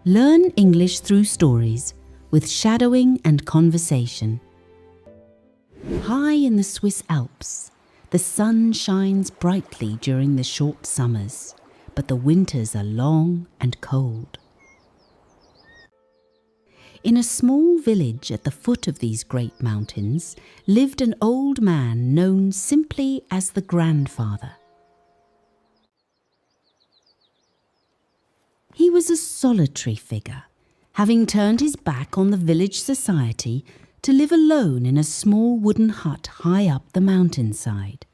Learn English through stories with shadowing and conversation. High in the Swiss Alps, the sun shines brightly during the short summers, but the winters are long and cold. In a small village at the foot of these great mountains lived an old man known simply as the grandfather. He was a solitary figure, having turned his back on the village society to live alone in a small wooden hut high up the mountainside.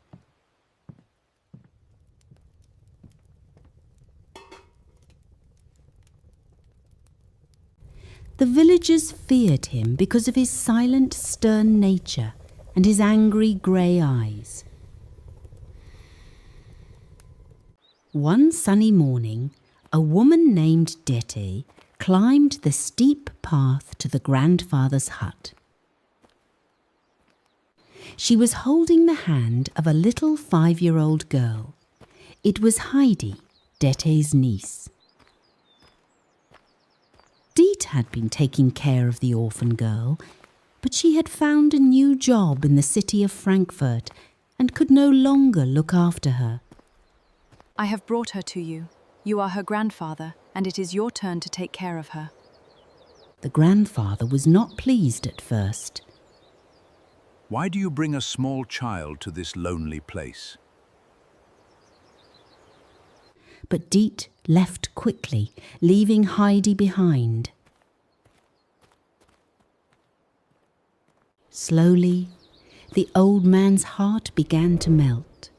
The villagers feared him because of his silent, stern nature and his angry grey eyes. One sunny morning, a woman named Dete climbed the steep path to the grandfather's hut. She was holding the hand of a little 5-year-old girl. It was Heidi, Dete's niece. Dete had been taking care of the orphan girl, but she had found a new job in the city of Frankfurt and could no longer look after her. I have brought her to you. You are her grandfather, and it is your turn to take care of her. The grandfather was not pleased at first. Why do you bring a small child to this lonely place? But Dete left quickly, leaving Heidi behind. Slowly, the old man's heart began to melt.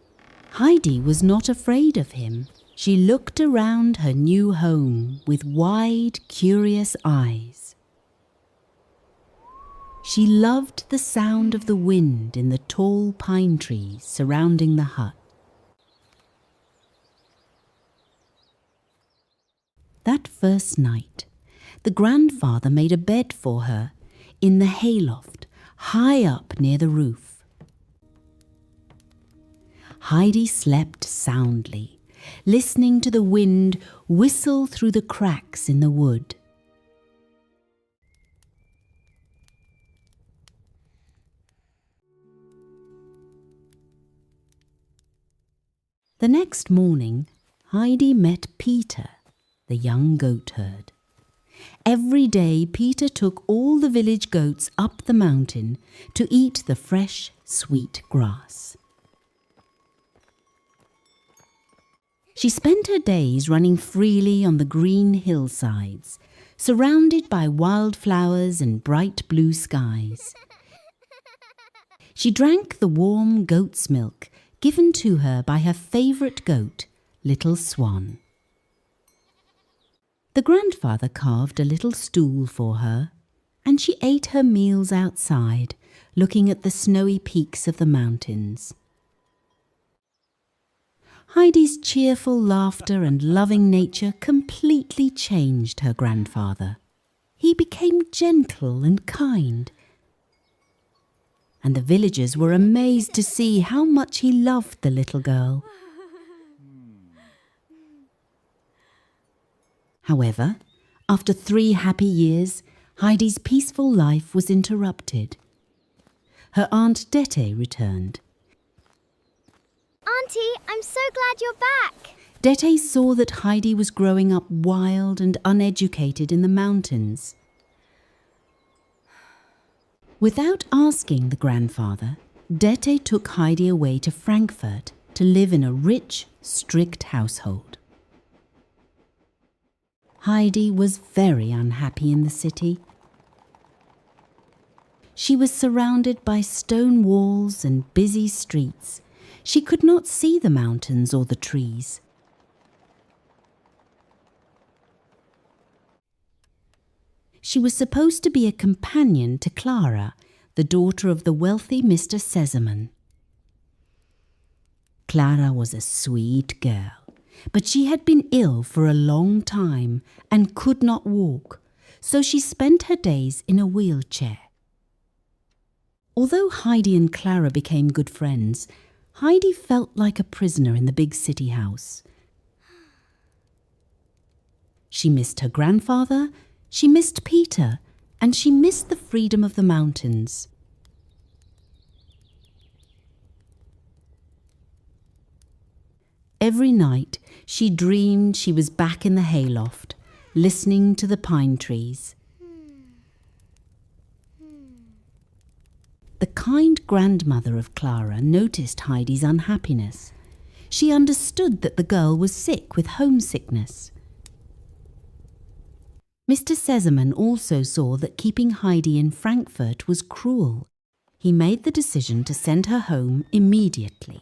Heidi was not afraid of him. She looked around her new home with wide, curious eyes. She loved the sound of the wind in the tall pine trees surrounding the hut. That first night, the grandfather made a bed for her in the hayloft, high up near the roof. Heidi slept soundly, listening to the wind whistle through the cracks in the wood. The next morning, Heidi met Peter, the young goatherd. Every day Peter took all the village goats up the mountain to eat the fresh, sweet grass. She spent her days running freely on the green hillsides, surrounded by wildflowers and bright blue skies. She drank the warm goat's milk given to her by her favourite goat, Little Swan. The grandfather carved a little stool for her, and she ate her meals outside, looking at the snowy peaks of the mountains. Heidi's cheerful laughter and loving nature completely changed her grandfather. He became gentle and kind, and the villagers were amazed to see how much he loved the little girl. However, after 3 happy years, Heidi's peaceful life was interrupted. Her Aunt Dete returned. Auntie, I'm so glad you're back. Dete saw that Heidi was growing up wild and uneducated in the mountains. Without asking the grandfather, Dete took Heidi away to Frankfurt to live in a rich, strict household. Heidi was very unhappy in the city. She was surrounded by stone walls and busy streets. She could not see the mountains or the trees. She was supposed to be a companion to Clara, the daughter of the wealthy Mr. Sesemann. Clara was a sweet girl, but she had been ill for a long time and could not walk, so she spent her days in a wheelchair. Although Heidi and Clara became good friends, Heidi felt like a prisoner in the big city house. She missed her grandfather, she missed Peter, and she missed the freedom of the mountains. Every night she dreamed she was back in the hayloft, listening to the pine trees. The kind grandmother of Clara noticed Heidi's unhappiness. She understood that the girl was sick with homesickness. Mr. Sesemann also saw that keeping Heidi in Frankfurt was cruel. He made the decision to send her home immediately.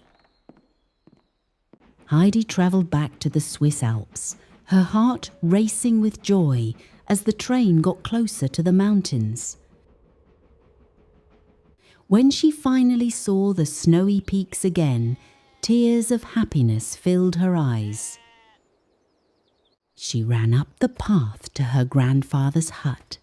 Heidi travelled back to the Swiss Alps, her heart racing with joy as the train got closer to the mountains. When she finally saw the snowy peaks again, tears of happiness filled her eyes. She ran up the path to her grandfather's hut.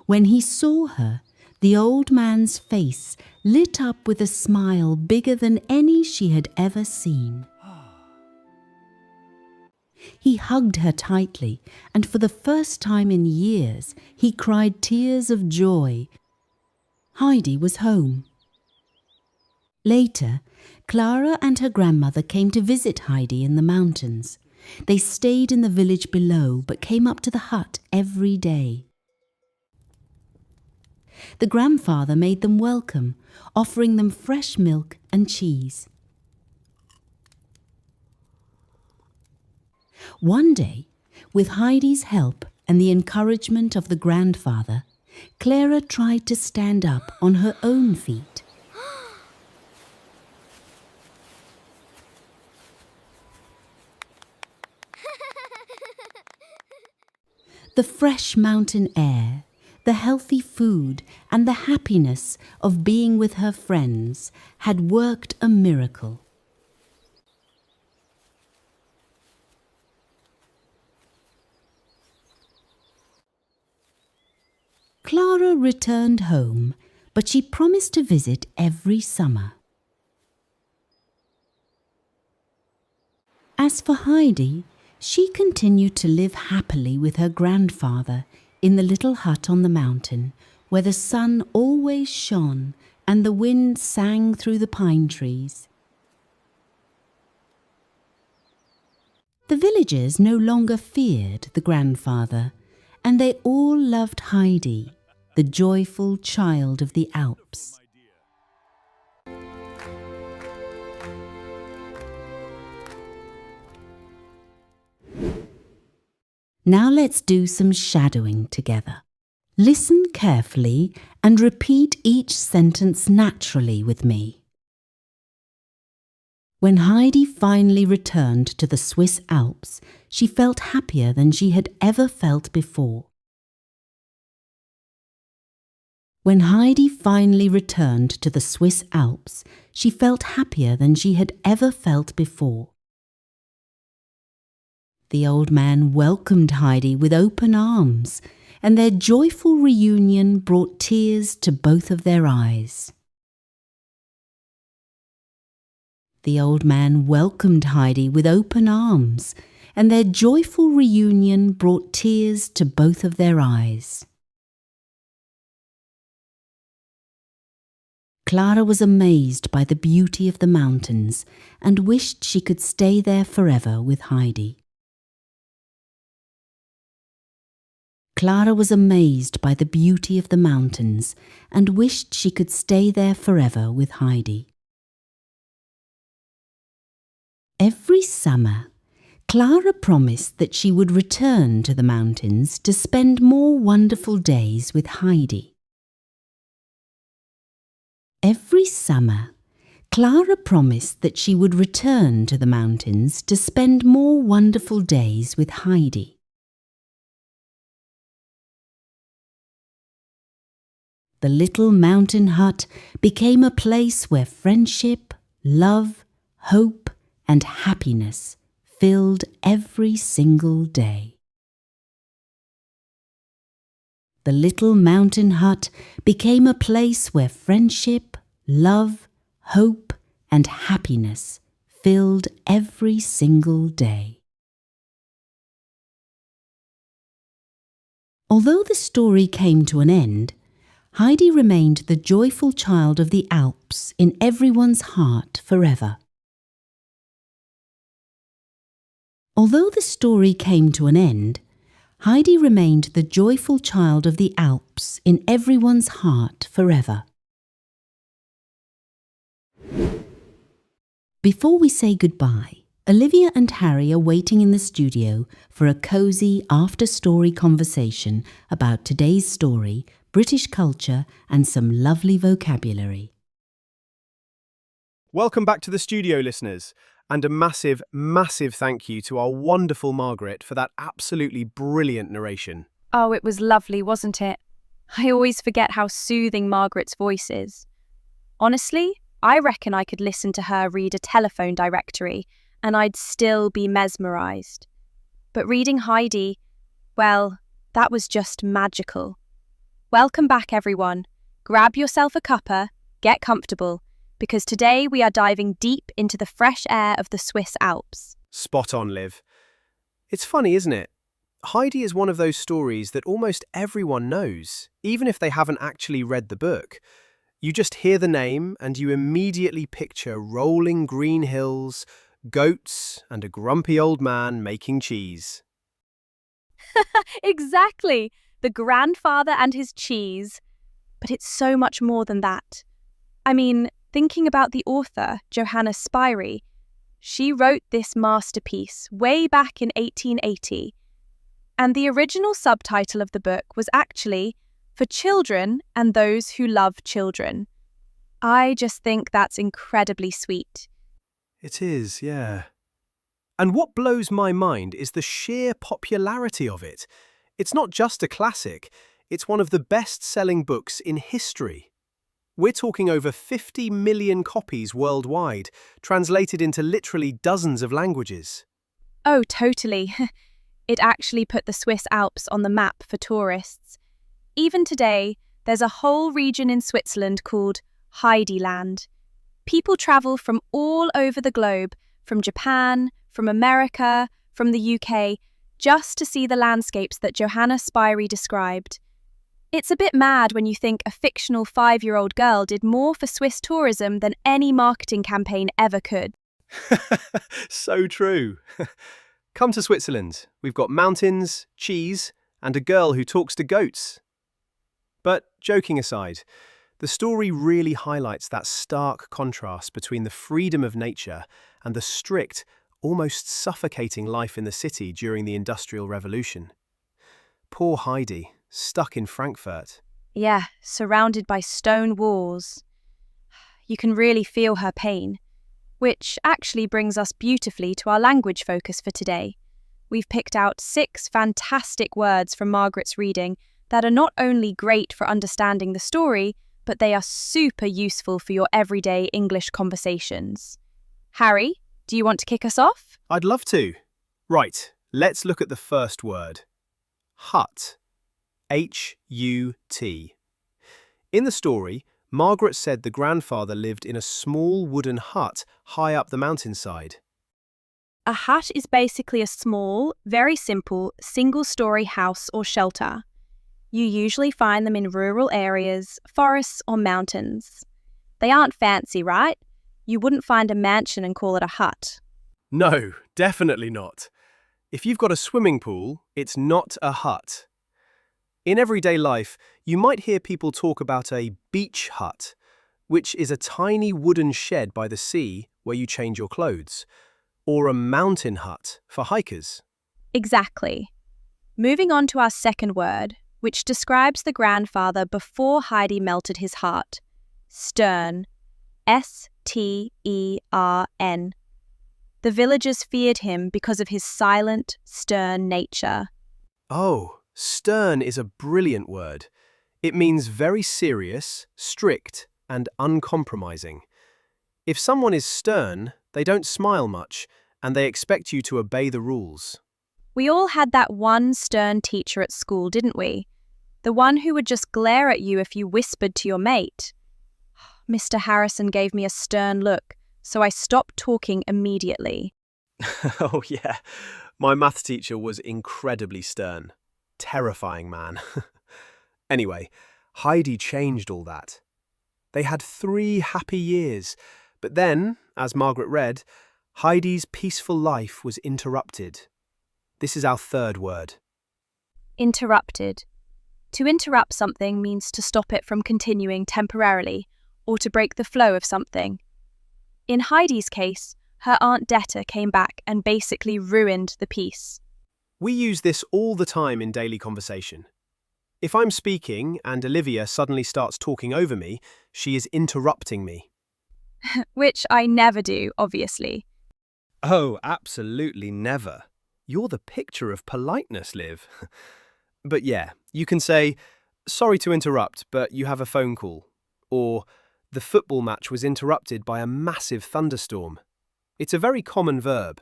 When he saw her, the old man's face lit up with a smile bigger than any she had ever seen. He hugged her tightly, and for the first time in years, he cried tears of joy. Heidi was home. Later, Clara and her grandmother came to visit Heidi in the mountains. They stayed in the village below, but came up to the hut every day. The grandfather made them welcome, offering them fresh milk and cheese. One day, with Heidi's help and the encouragement of the grandfather, Clara tried to stand up on her own feet. The fresh mountain air, the healthy food, and the happiness of being with her friends had worked a miracle. Clara returned home, but she promised to visit every summer. As for Heidi, she continued to live happily with her grandfather in the little hut on the mountain, where the sun always shone and the wind sang through the pine trees. The villagers no longer feared the grandfather, and they all loved Heidi, the joyful child of the Alps. Now let's do some shadowing together. Listen carefully and repeat each sentence naturally with me. When Heidi finally returned to the Swiss Alps, she felt happier than she had ever felt before. When Heidi finally returned to the Swiss Alps, she felt happier than she had ever felt before. The old man welcomed Heidi with open arms, and their joyful reunion brought tears to both of their eyes. The old man welcomed Heidi with open arms, and their joyful reunion brought tears to both of their eyes. Clara was amazed by the beauty of the mountains and wished she could stay there forever with Heidi. Clara was amazed by the beauty of the mountains and wished she could stay there forever with Heidi. Every summer, Clara promised that she would return to the mountains to spend more wonderful days with Heidi. Every summer, Clara promised that she would return to the mountains to spend more wonderful days with Heidi. The little mountain hut became a place where friendship, love, hope, and happiness filled every single day. The little mountain hut became a place where friendship, love, hope, and happiness filled every single day. Although the story came to an end, Heidi remained the joyful child of the Alps in everyone's heart forever. Although the story came to an end, Heidi remained the joyful child of the Alps in everyone's heart forever. Before we say goodbye, Olivia and Harry are waiting in the studio for a cosy after-story conversation about today's story, British culture, and some lovely vocabulary. Welcome back to the studio, listeners, and a massive, massive thank you to our wonderful Margaret for that absolutely brilliant narration. Oh, it was lovely, wasn't it? I always forget how soothing Margaret's voice is. Honestly, I reckon I could listen to her read a telephone directory and I'd still be mesmerised. But reading Heidi, well, that was just magical. Welcome back, everyone. Grab yourself a cuppa, get comfortable, because today we are diving deep into the fresh air of the Swiss Alps. Spot on, Liv. It's funny, isn't it? Heidi is one of those stories that almost everyone knows, even if they haven't actually read the book. You just hear the name and you immediately picture rolling green hills, goats, and a grumpy old man making cheese. Exactly, the grandfather and his cheese. But it's so much more than that. I mean, thinking about the author, Johanna Spyri, she wrote this masterpiece way back in 1880. And the original subtitle of the book was actually For Children and Those Who Love Children. I just think that's incredibly sweet. It is, yeah. And what blows my mind is the sheer popularity of it. It's not just a classic, it's one of the best-selling books in history. We're talking over 50 million copies worldwide, translated into literally dozens of languages. Oh, totally. It actually put the Swiss Alps on the map for tourists. Even today, there's a whole region in Switzerland called Heidi Land. People travel from all over the globe, from Japan, from America, from the UK, just to see the landscapes that Johanna Spyri described. It's a bit mad when you think a fictional 5-year-old girl did more for Swiss tourism than any marketing campaign ever could. So true. Come to Switzerland. We've got mountains, cheese, and a girl who talks to goats. But joking aside, the story really highlights that stark contrast between the freedom of nature and the strict, almost suffocating life in the city during the Industrial Revolution. Poor Heidi, stuck in Frankfurt. Yeah, surrounded by stone walls. You can really feel her pain, which actually brings us beautifully to our language focus for today. We've picked out 6 fantastic words from Margaret's reading that are not only great for understanding the story, but they are super useful for your everyday English conversations. Harry, do you want to kick us off? I'd love to. Right, let's look at the first word. Hut. H-U-T. In the story, Margaret said the grandfather lived in a small wooden hut high up the mountainside. A hut is basically a small, very simple, single-story house or shelter. You usually find them in rural areas, forests or mountains. They aren't fancy, right? You wouldn't find a mansion and call it a hut. No, definitely not. If you've got a swimming pool, it's not a hut. In everyday life, you might hear people talk about a beach hut, which is a tiny wooden shed by the sea where you change your clothes, or a mountain hut for hikers. Exactly. Moving on to our second word, which describes the grandfather before Heidi melted his heart. Stern. S-T-E-R-N. The villagers feared him because of his silent, stern nature. Oh, stern is a brilliant word. It means very serious, strict, and uncompromising. If someone is stern, they don't smile much, and they expect you to obey the rules. We all had that one stern teacher at school, didn't we? The one who would just glare at you if you whispered to your mate. Mr. Harrison gave me a stern look, so I stopped talking immediately. Oh yeah, my math teacher was incredibly stern. terrifying man. Anyway, Heidi changed all that. They had 3 happy years, but then, as Margaret read, Heidi's peaceful life was interrupted. This is our 3rd word. Interrupted. To interrupt something means to stop it from continuing temporarily or to break the flow of something. In Heidi's case, her Aunt Detta came back and basically ruined the peace. We use this all the time in daily conversation. If I'm speaking and Olivia suddenly starts talking over me, she is interrupting me. Which I never do, obviously. Oh, absolutely never. You're the picture of politeness, Liv. But yeah, you can say, "Sorry to interrupt, but you have a phone call." Or, "The football match was interrupted by a massive thunderstorm." It's a very common verb.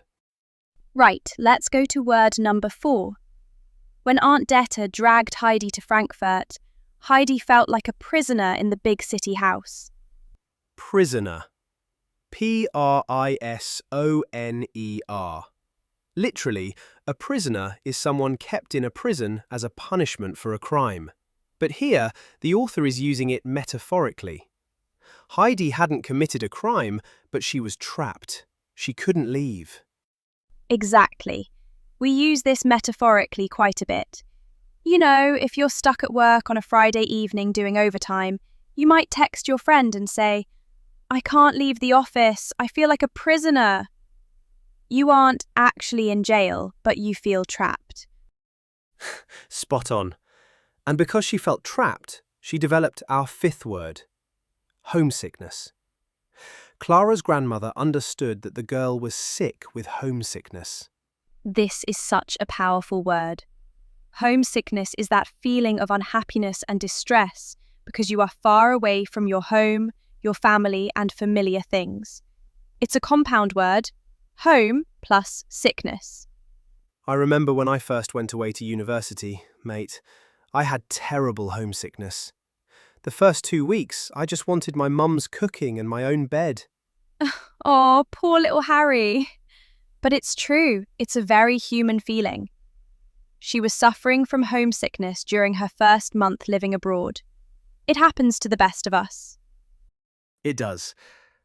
Right, let's go to word number 4. When Aunt Detta dragged Heidi to Frankfurt, Heidi felt like a prisoner in the big city house. Prisoner. Prisoner. Literally, a prisoner is someone kept in a prison as a punishment for a crime. But here, the author is using it metaphorically. Heidi hadn't committed a crime, but she was trapped. She couldn't leave. Exactly. We use this metaphorically quite a bit. You know, if you're stuck at work on a Friday evening doing overtime, you might text your friend and say, "I can't leave the office, I feel like a prisoner." You aren't actually in jail, but you feel trapped. Spot on. And because she felt trapped, she developed our 5th word. Homesickness. Clara's grandmother understood that the girl was sick with homesickness. This is such a powerful word. Homesickness is that feeling of unhappiness and distress because you are far away from your home, your family, and familiar things. It's a compound word, home plus sickness. I remember when I first went away to university, mate, I had terrible homesickness. The first 2 weeks, I just wanted my mum's cooking and my own bed. Oh, poor little Harry. But it's true, it's a very human feeling. She was suffering from homesickness during her first month living abroad. It happens to the best of us. It does.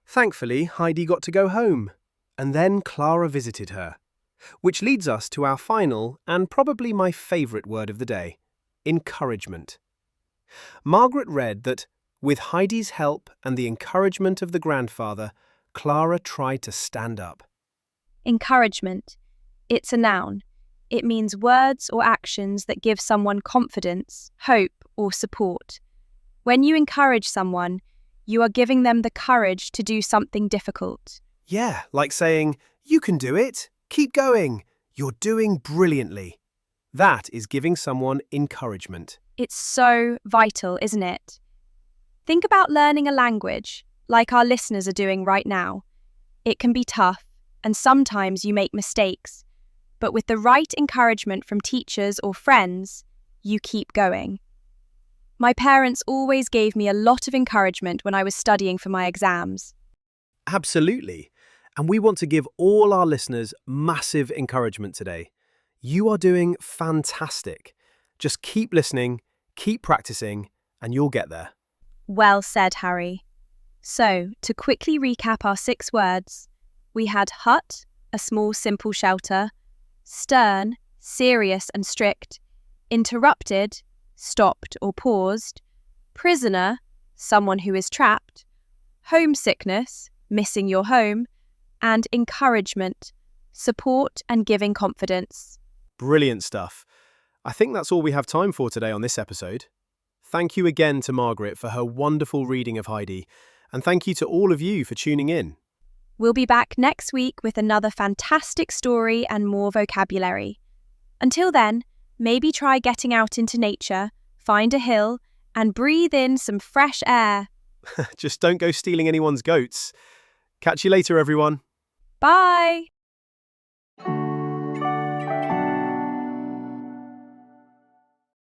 Thankfully, Heidi got to go home, and then Clara visited her. Which leads us to our final, and probably my favourite word of the day, encouragement. Margaret read that, with Heidi's help and the encouragement of the grandfather, Clara tried to stand up. Encouragement. It's a noun. It means words or actions that give someone confidence, hope, or support. When you encourage someone, you are giving them the courage to do something difficult. Yeah, like saying, "You can do it. Keep going. You're doing brilliantly." That is giving someone encouragement. It's so vital, isn't it? Think about learning a language, like our listeners are doing right now. It can be tough, and sometimes you make mistakes. But with the right encouragement from teachers or friends, you keep going. My parents always gave me a lot of encouragement when I was studying for my exams. Absolutely. And we want to give all our listeners massive encouragement today. You are doing fantastic. Just keep listening, keep practicing, and you'll get there. Well said, Harry. So, to quickly recap our 6 words, we had hut, a small simple shelter, stern, serious and strict, interrupted, stopped or paused, prisoner, someone who is trapped, homesickness, missing your home, and encouragement, support and giving confidence. Brilliant stuff. I think that's all we have time for today on this episode. Thank you again to Margaret for her wonderful reading of Heidi, and thank you to all of you for tuning in. We'll be back next week with another fantastic story and more vocabulary. Until then, maybe try getting out into nature, find a hill, and breathe in some fresh air. Just don't go stealing anyone's goats. Catch you later, everyone. Bye!